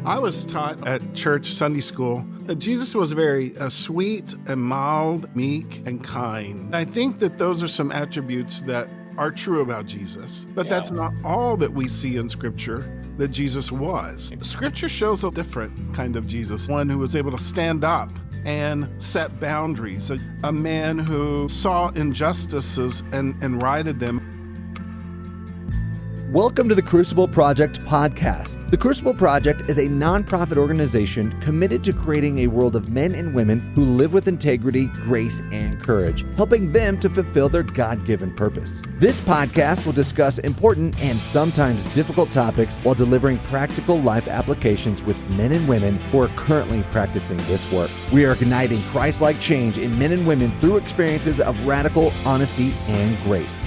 I was taught at church Sunday school that Jesus was very sweet and mild, meek and kind. I think that those are some attributes that are true about Jesus, but that's not all that we see in Scripture that Jesus was. Scripture shows a different kind of Jesus, one who was able to stand up and set boundaries, a man who saw injustices and righted them. Welcome to the Crucible Project Podcast. The Crucible Project is a nonprofit organization committed to creating a world of men and women who live with integrity, grace, and courage, helping them to fulfill their God-given purpose. This podcast will discuss important and sometimes difficult topics while delivering practical life applications with men and women who are currently practicing this work. We are igniting Christ-like change in men and women through experiences of radical honesty and grace.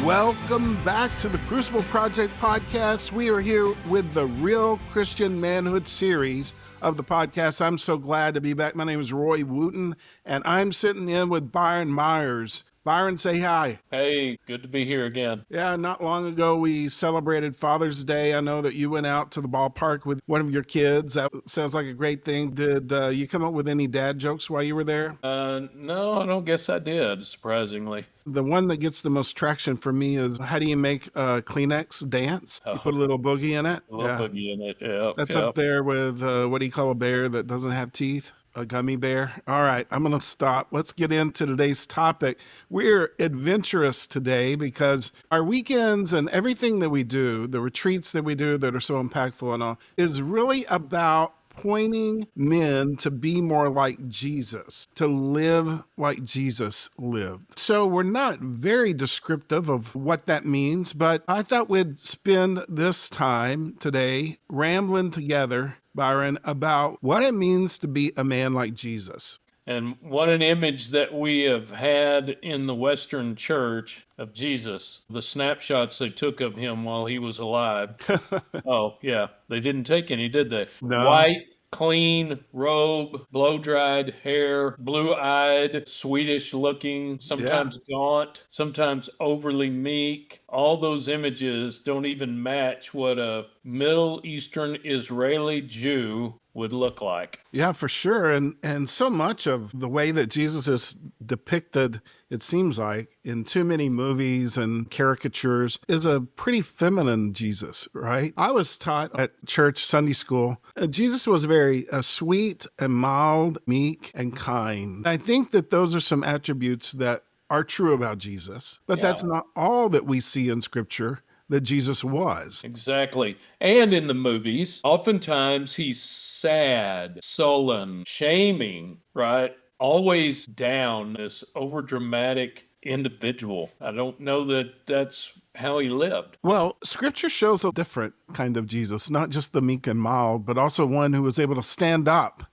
Welcome back to the Crucible Project Podcast. We are here with the Real Christian Manhood series of the podcast. I'm so glad to be back. My name is Roy Wooten, and I'm sitting in with Byron Myers. Byron, say hi. Hey, good to be here again. Yeah, not long ago we celebrated Father's Day. I know that you went out to the ballpark with one of your kids. That sounds like a great thing. Did you come up with any dad jokes while you were there? No, I don't guess I did, surprisingly. The one that gets the most traction for me is, how do you make Kleenex dance? You put a little boogie in it. A little boogie in it, yeah. That's up there with, what do you call a bear that doesn't have teeth? A gummy bear. All right, I'm going to stop. Let's get into today's topic. We're adventurous today because our weekends and everything that we do, the retreats that we do that are so impactful and all, is really about pointing men to be more like Jesus, to live like Jesus lived. So we're not very descriptive of what that means, but I thought we'd spend this time today rambling together, Byron, about what it means to be a man like Jesus. And what an image that we have had in the Western church of Jesus, the snapshots they took of him while he was alive. Oh, yeah. They didn't take any, did they? No. White, clean robe, blow-dried hair, blue-eyed, Swedish-looking, sometimes gaunt, sometimes overly meek. All those images don't even match what a Middle Eastern Israeli Jew would look like. Yeah, for sure. And so much of the way that Jesus is depicted, it seems like, in too many movies and caricatures, is a pretty feminine Jesus, right? I was taught at church Sunday school, Jesus was very sweet and mild, meek and kind. I think that those are some attributes that are true about Jesus, but that's not all that we see in Scripture that Jesus was. Exactly. And in the movies, oftentimes he's sad, sullen, shaming, right? Always down, this overdramatic individual. I don't know that that's how he lived. Well, Scripture shows a different kind of Jesus, not just the meek and mild, but also one who was able to stand up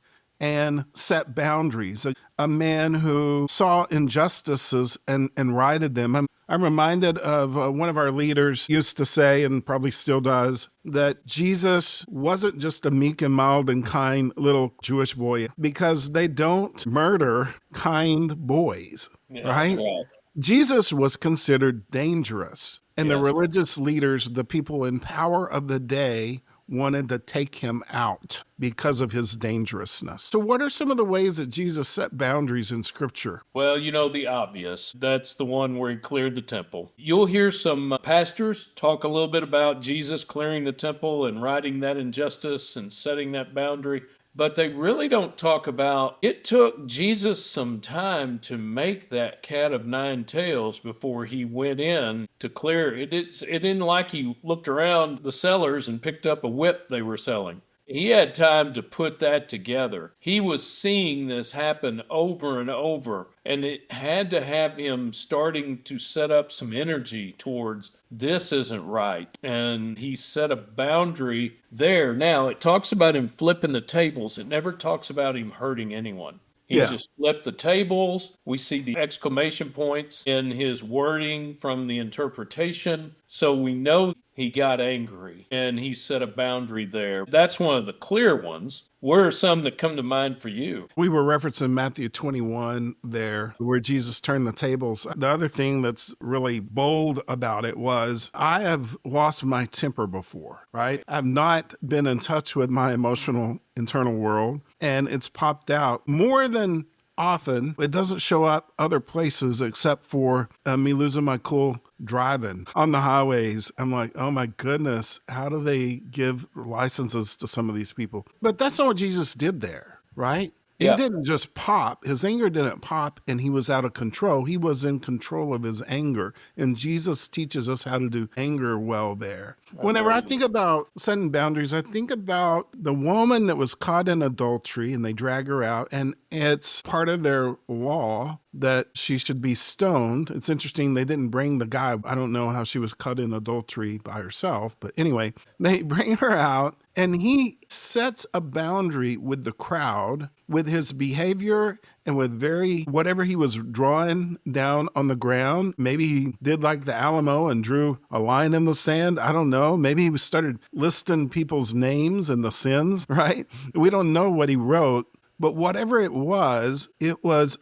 and set boundaries, a man who saw injustices and righted them. I'm reminded of one of our leaders used to say, and probably still does, that Jesus wasn't just a meek and mild and kind little Jewish boy, because they don't murder kind boys, right? That's right. Jesus was considered dangerous, and the religious leaders, the people in power of the day, wanted to take him out because of his dangerousness. So what are some of the ways that Jesus set boundaries in Scripture? Well, you know, the obvious. That's the one where he cleared the temple. You'll hear some pastors talk a little bit about Jesus clearing the temple and righting that injustice and setting that boundary. But they really don't talk about, it took Jesus some time to make that cat of nine tails before he went in to clear it. It isn't like he looked around the sellers and picked up a whip they were selling. He had time to put that together. He was seeing this happen over and over, and it had to have him starting to set up some energy towards this isn't right. And he set a boundary there. Now, it talks about him flipping the tables. It never talks about him hurting anyone. He just flipped the tables. We see the exclamation points in his wording from the interpretation. So we know he got angry and he set a boundary there. That's one of the clear ones. Where are some that come to mind for you? We were referencing Matthew 21 there, where Jesus turned the tables. The other thing that's really bold about it was I have lost my temper before, right? I've not been in touch with my emotional internal world, and it's popped out more than often. It doesn't show up other places except for me losing my cool driving on the highways. I'm like, oh my goodness, how do they give licenses to some of these people? But that's not what Jesus did there, right? He Yeah. didn't just pop. His anger didn't pop and he was out of control. He was in control of his anger. And Jesus teaches us how to do anger well there. Whenever I think about setting boundaries, I think about the woman that was caught in adultery and they drag her out, and it's part of their law that she should be stoned. It's interesting, they didn't bring the guy. I don't know how she was caught in adultery by herself, but anyway, they bring her out and he sets a boundary with the crowd, with his behavior and with whatever he was drawing down on the ground. Maybe he did like the Alamo and drew a line in the sand. I don't know. Maybe he started listing people's names and the sins, right? We don't know what he wrote. But whatever it was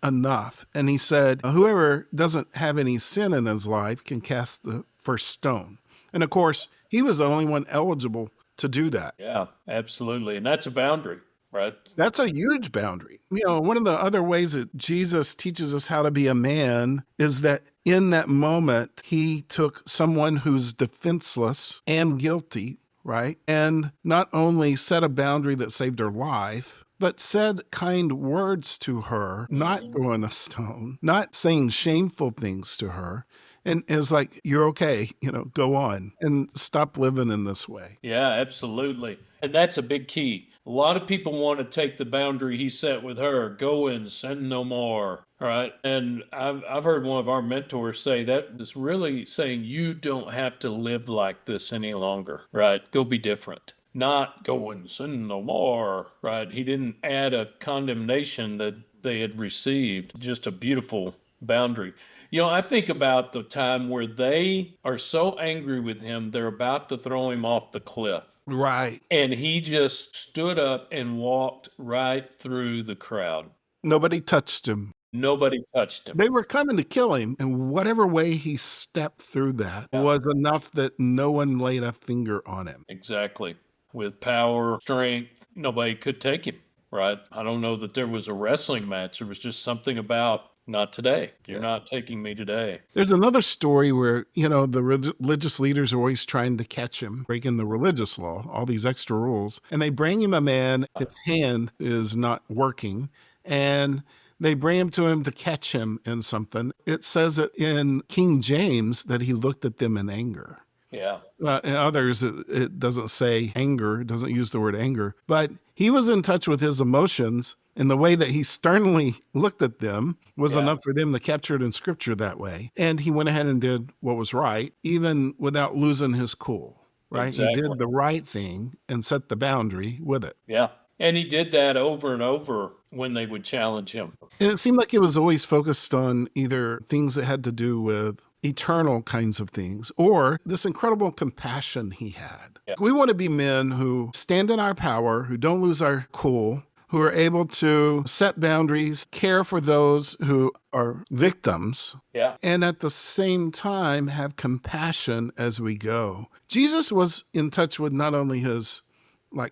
enough. And he said, whoever doesn't have any sin in his life can cast the first stone. And of course, he was the only one eligible to do that. Yeah, absolutely. And that's a boundary, right? That's a huge boundary. You know, one of the other ways that Jesus teaches us how to be a man is that in that moment, he took someone who's defenseless and guilty, right? And not only set a boundary that saved her life, but said kind words to her, not throwing a stone, not saying shameful things to her. And it's like, you're okay, go on and stop living in this way. Yeah, absolutely. And that's a big key. A lot of people want to take the boundary he set with her, go and sin no more, right? And I've heard one of our mentors say that is really saying you don't have to live like this any longer, right? Go be different. Not go and sin no more, right? He didn't add a condemnation that they had received, just a beautiful boundary. I think about the time where they are so angry with him, they're about to throw him off the cliff. Right. And he just stood up and walked right through the crowd. Nobody touched him. Nobody touched him. They were coming to kill him, and whatever way he stepped through that was enough that no one laid a finger on him. Exactly. With power, strength, nobody could take him, right? I don't know that there was a wrestling match. There was just something about, not today. You're not taking me today. There's another story where, the religious leaders are always trying to catch him, breaking the religious law, all these extra rules. And they bring him a man, his hand is not working, and they bring him to him to catch him in something. It says it in King James that he looked at them in anger. Yeah. In others, it doesn't say anger, it doesn't use the word anger, but he was in touch with his emotions, and the way that he sternly looked at them was enough for them to capture it in Scripture that way. And he went ahead and did what was right, even without losing his cool, right? Exactly. He did the right thing and set the boundary with it. Yeah. And he did that over and over when they would challenge him. And it seemed like it was always focused on either things that had to do with eternal kinds of things, or this incredible compassion he had. Yeah. We want to be men who stand in our power, who don't lose our cool, who are able to set boundaries, care for those who are victims, and at the same time have compassion as we go. Jesus was in touch with not only his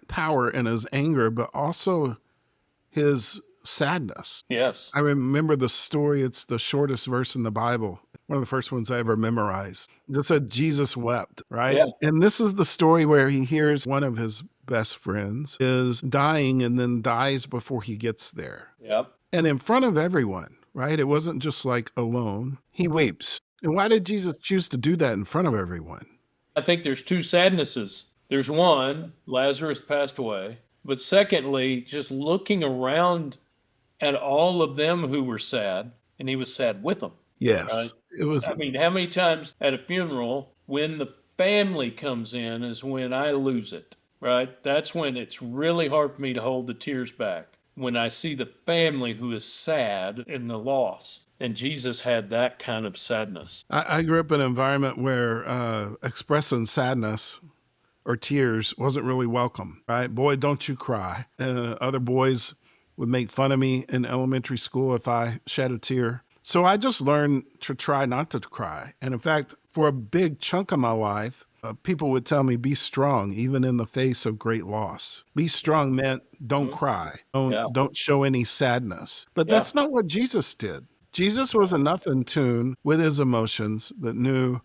power and his anger, but also his sadness. Yes. I remember the story. It's the shortest verse in the Bible. One of the first ones I ever memorized. It just said Jesus wept, right? Yeah. And this is the story where he hears one of his best friends is dying and then dies before he gets there. Yep. And in front of everyone, right? It wasn't just alone. He weeps. And why did Jesus choose to do that in front of everyone? I think there's two sadnesses. There's one, Lazarus passed away. But secondly, just looking around at all of them who were sad, and he was sad with them. Yes. Right? It was. I mean, how many times at a funeral, when the family comes in is when I lose it, right? That's when it's really hard for me to hold the tears back. When I see the family who is sad in the loss. And Jesus had that kind of sadness. I grew up in an environment where expressing sadness or tears wasn't really welcome, right? Boy, don't you cry. Other boys would make fun of me in elementary school if I shed a tear. So I just learned to try not to cry. And in fact, for a big chunk of my life, people would tell me, be strong, even in the face of great loss. Be strong meant don't cry. Don't show any sadness. But that's not what Jesus did. Jesus was enough in tune with his emotions that knew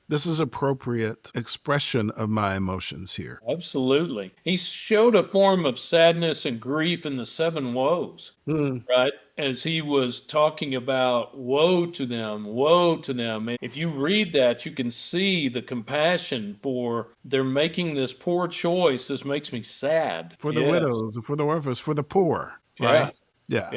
this is appropriate expression of my emotions here. Absolutely. He showed a form of sadness and grief in the seven woes, right? As he was talking about woe to them, woe to them. And if you read that, you can see the compassion for they're making this poor choice. This makes me sad. For the widows, for the orphans, for the poor, right? Yeah.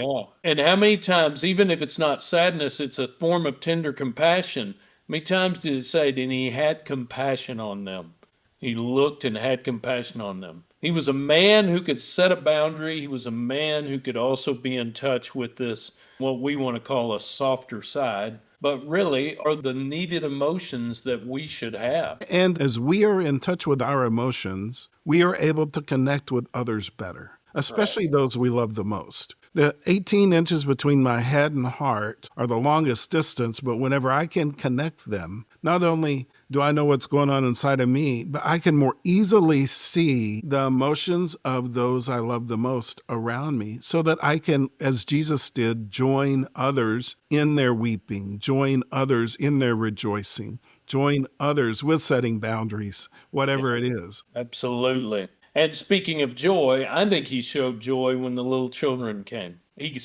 And how many times, even if it's not sadness, it's a form of tender compassion. How many times did it say that he had compassion on them? He looked and had compassion on them. He was a man who could set a boundary. He was a man who could also be in touch with this, what we want to call a softer side, but really are the needed emotions that we should have. And as we are in touch with our emotions, we are able to connect with others better, especially those we love the most. The 18 inches between my head and heart are the longest distance, but whenever I can connect them, not only do I know what's going on inside of me, but I can more easily see the emotions of those I love the most around me so that I can, as Jesus did, join others in their weeping, join others in their rejoicing, join others with setting boundaries, whatever it is. Absolutely. And speaking of joy, I think he showed joy when the little children came. He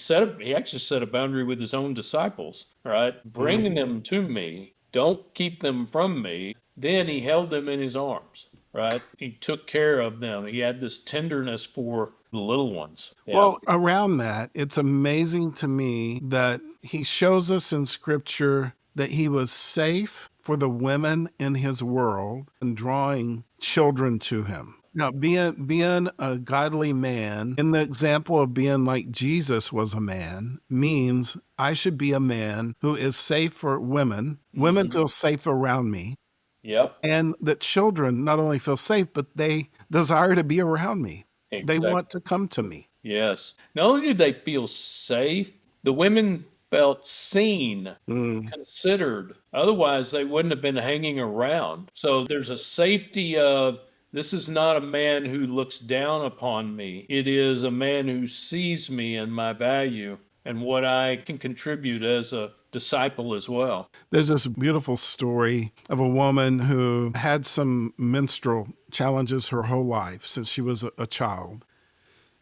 actually set a boundary with his own disciples, right? Bringing them to me. Don't keep them from me. Then he held them in his arms, right? He took care of them. He had this tenderness for the little ones. Yeah. Well, around that, it's amazing to me that he shows us in Scripture that he was safe for the women in his world and drawing children to him. Now, being a godly man, in the example of being like Jesus was a man, means I should be a man who is safe for women. Women feel safe around me. Yep. And that children not only feel safe, but they desire to be around me. Exactly. They want to come to me. Yes. Not only did they feel safe, the women felt seen, considered. Otherwise, they wouldn't have been hanging around. So there's a safety of, this is not a man who looks down upon me. It is a man who sees me and my value and what I can contribute as a disciple as well. There's this beautiful story of a woman who had some menstrual challenges her whole life since she was a child.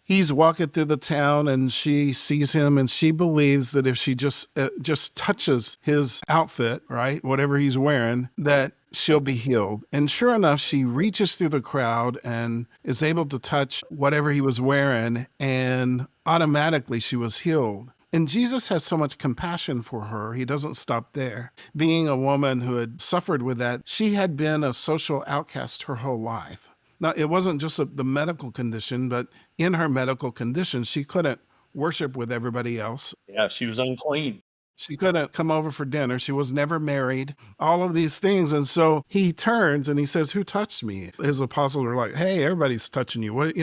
He's walking through the town and she sees him and she believes that if she just touches his outfit, right, whatever he's wearing, that she'll be healed. And sure enough, she reaches through the crowd and is able to touch whatever he was wearing, and automatically she was healed. And Jesus has so much compassion for her, he doesn't stop there. Being a woman who had suffered with that, she had been a social outcast her whole life. Now, it wasn't just the medical condition, but in her medical condition, she couldn't worship with everybody else. Yeah, she was unclean. She couldn't come over for dinner. She was never married, all of these things. And so he turns and he says, who touched me? His apostles are like, hey, everybody's touching you. What,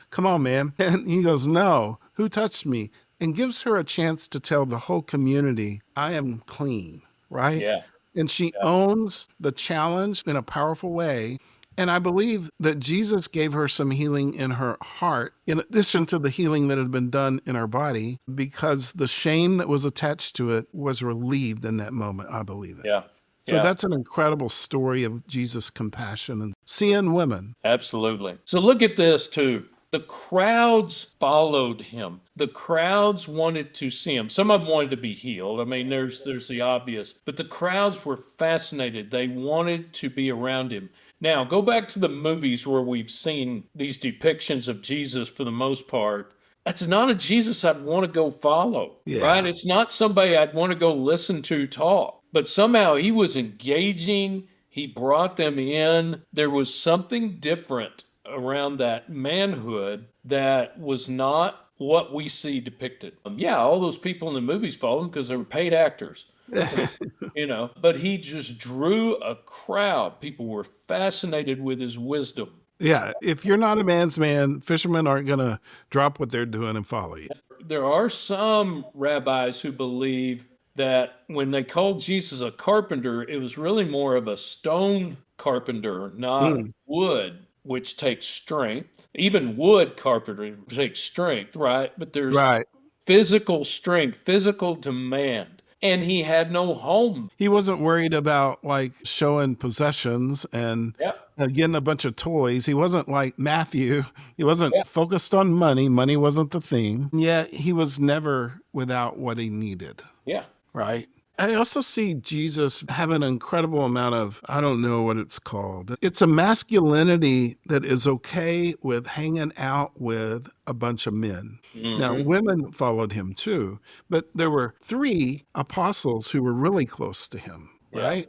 come on, man. And he goes, no, who touched me? And gives her a chance to tell the whole community, I am clean, right? Yeah. And she owns the challenge in a powerful way. And I believe that Jesus gave her some healing in her heart, in addition to the healing that had been done in her body, because the shame that was attached to it was relieved in that moment, I believe it. Yeah. So that's an incredible story of Jesus' compassion and seeing women. Absolutely. So look at this too. The crowds followed him. The crowds wanted to see him. Some of them wanted to be healed. I mean, there's the obvious. But the crowds were fascinated. They wanted to be around him. Now, go back to the movies where we've seen these depictions of Jesus for the most part. That's not a Jesus I'd want to go follow, right? It's not somebody I'd want to go listen to talk. But somehow he was engaging. He brought them in. There was something different around that manhood that was not what we see depicted. Yeah, all those people in the movies followed him because they were paid actors. But he just drew a crowd. People were fascinated with his wisdom. Yeah, if you're not a man's man, fishermen aren't going to drop what they're doing and follow you. There are some rabbis who believe that when they called Jesus a carpenter, it was really more of a stone carpenter, not wood, which takes strength. Even wood carpentry takes strength, right? But there's Right. physical strength, physical demand. And he had no home. He wasn't worried about like showing possessions and getting a bunch of toys. He wasn't like Matthew. He wasn't focused on money. Money wasn't the thing. Yet he was never without what he needed. Yeah. Right. I also see Jesus have an incredible amount of, I don't know what it's called. It's a masculinity that is okay with hanging out with a bunch of men. Now, women followed him too, but there were 3 apostles who were really close to him, right?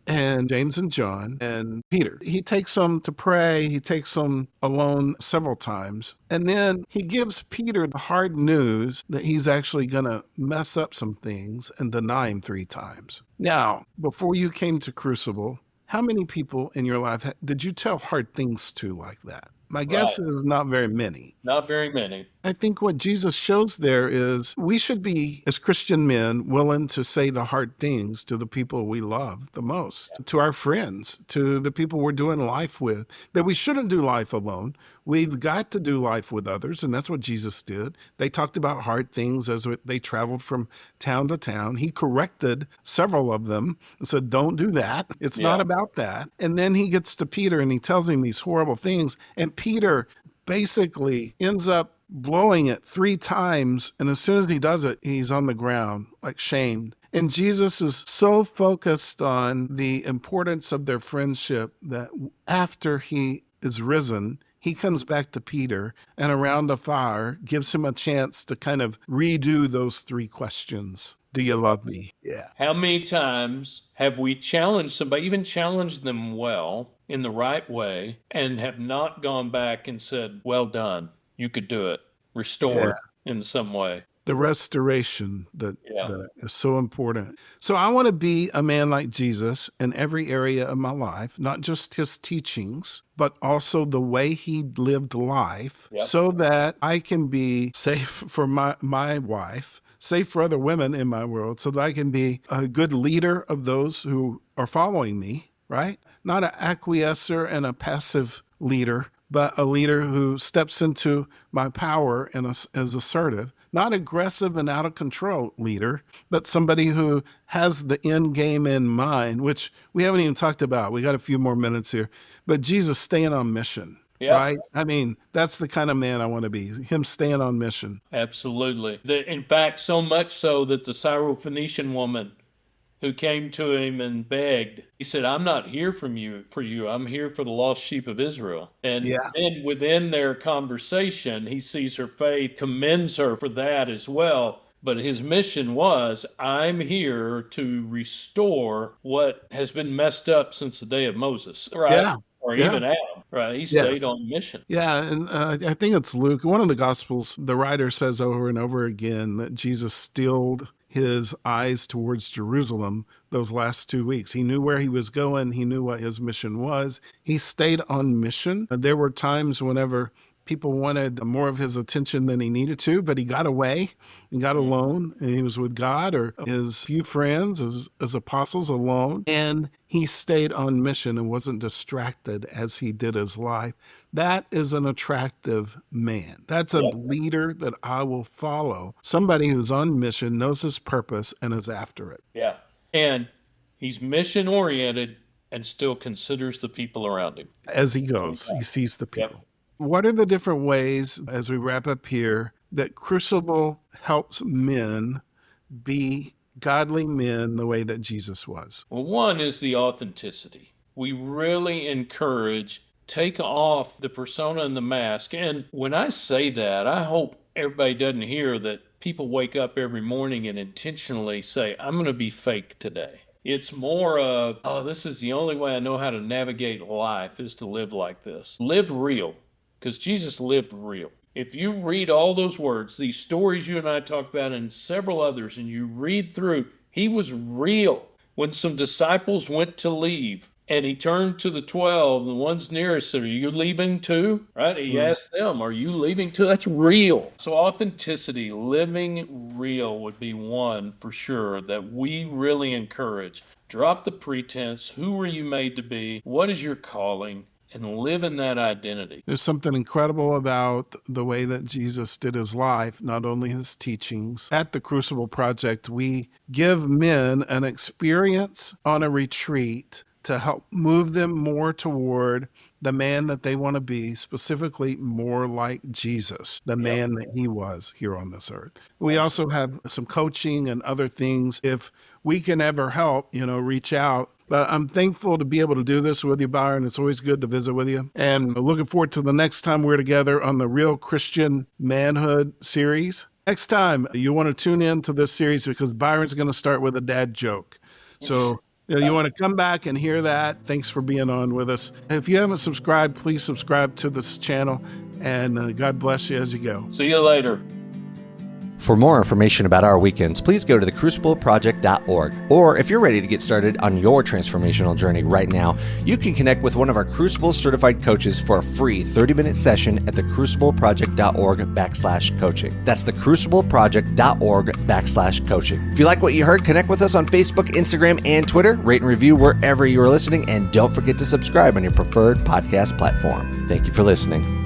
And James and John and Peter. He takes them to pray. He takes them alone several times. And then he gives Peter the hard news that he's actually going to mess up some things and deny him 3 times. Now, before you came to Crucible, how many people in your life did you tell hard things to like that? My guess is not very many. Not very many. I think what Jesus shows there is we should be, as Christian men, willing to say the hard things to the people we love the most, to our friends, to the people we're doing life with, that we shouldn't do life alone. We've got to do life with others, and that's what Jesus did. They talked about hard things as they traveled from town to town. He corrected several of them and said, don't do that. It's not about that. And then he gets to Peter, and he tells him these horrible things, and Peter basically ends up blowing it 3 times. And as soon as he does it, he's on the ground, like shamed. And Jesus is so focused on the importance of their friendship that after he is risen, he comes back to Peter and around the fire gives him a chance to kind of redo those 3 questions. Do you love me? Yeah. How many times have we challenged somebody, even challenged them well in the right way, and have not gone back and said, well done, you could do it, restored in some way? The restoration that is so important. So I want to be a man like Jesus in every area of my life, not just his teachings, but also the way he lived life, so that I can be safe for my wife, safe for other women in my world, so that I can be a good leader of those who are following me, right? Not an acquiescer and a passive leader, but a leader who steps into my power and is assertive. Not aggressive and out of control leader, but somebody who has the end game in mind, which we haven't even talked about. We got a few more minutes here. But Jesus staying on mission, right? I mean, that's the kind of man I want to be, him staying on mission. Absolutely. In fact, so much so that the Syrophoenician woman who came to him and begged, he said, I'm not here for you. I'm here for the lost sheep of Israel. And then within their conversation, he sees her faith, commends her for that as well. But his mission was, I'm here to restore what has been messed up since the day of Moses, right? Yeah. Or even Adam, right? He stayed on mission. Yeah, and I think it's Luke. One of the Gospels, the writer says over and over again that Jesus stilled his eyes towards Jerusalem those last 2 weeks. He knew where he was going. He knew what his mission was. He stayed on mission. There were times whenever people wanted more of his attention than he needed to, but he got away and got alone, and he was with God or his few friends, his apostles alone, and he stayed on mission and wasn't distracted as he did his life. That is an attractive man. That's a leader that I will follow. Somebody who's on mission, knows his purpose, and is after it. Yeah. And he's mission-oriented and still considers the people around him. As he goes, he sees the people. What are the different ways, as we wrap up here, that Crucible helps men be godly men the way that Jesus was? Well, one is the authenticity. We really encourage, take off the persona and the mask. And when I say that, I hope everybody doesn't hear that people wake up every morning and intentionally say, I'm going to be fake today. It's more of, this is the only way I know how to navigate life is to live like this. Live real, because Jesus lived real. If you read all those words, these stories you and I talked about and several others, and you read through, he was real. When some disciples went to leave, and he turned to the 12, the ones nearest, said, are you leaving too? Right? He asked them, are you leaving too? That's real. So authenticity, living real would be one for sure that we really encourage. Drop the pretense. Who are you made to be? What is your calling? And live in that identity. There's something incredible about the way that Jesus did his life, not only his teachings. At the Crucible Project, we give men an experience on a retreat to help move them more toward the man that they want to be, specifically more like Jesus, the man that he was here on this earth. We also have some coaching and other things. If we can ever help, reach out. But I'm thankful to be able to do this with you, Byron. It's always good to visit with you. And looking forward to the next time we're together on the Real Christian Manhood series. Next time, you want to tune in to this series because Byron's going to start with a dad joke. So you want to come back and hear that. Thanks for being on with us. If you haven't subscribed, please subscribe to this channel. And God bless you as you go. See you later. For more information about our weekends, please go to thecrucibleproject.org. Or if you're ready to get started on your transformational journey right now, you can connect with one of our Crucible certified coaches for a free 30-minute session at thecrucibleproject.org/coaching. That's thecrucibleproject.org/coaching. If you like what you heard, connect with us on Facebook, Instagram, and Twitter. Rate and review wherever you are listening, and don't forget to subscribe on your preferred podcast platform. Thank you for listening.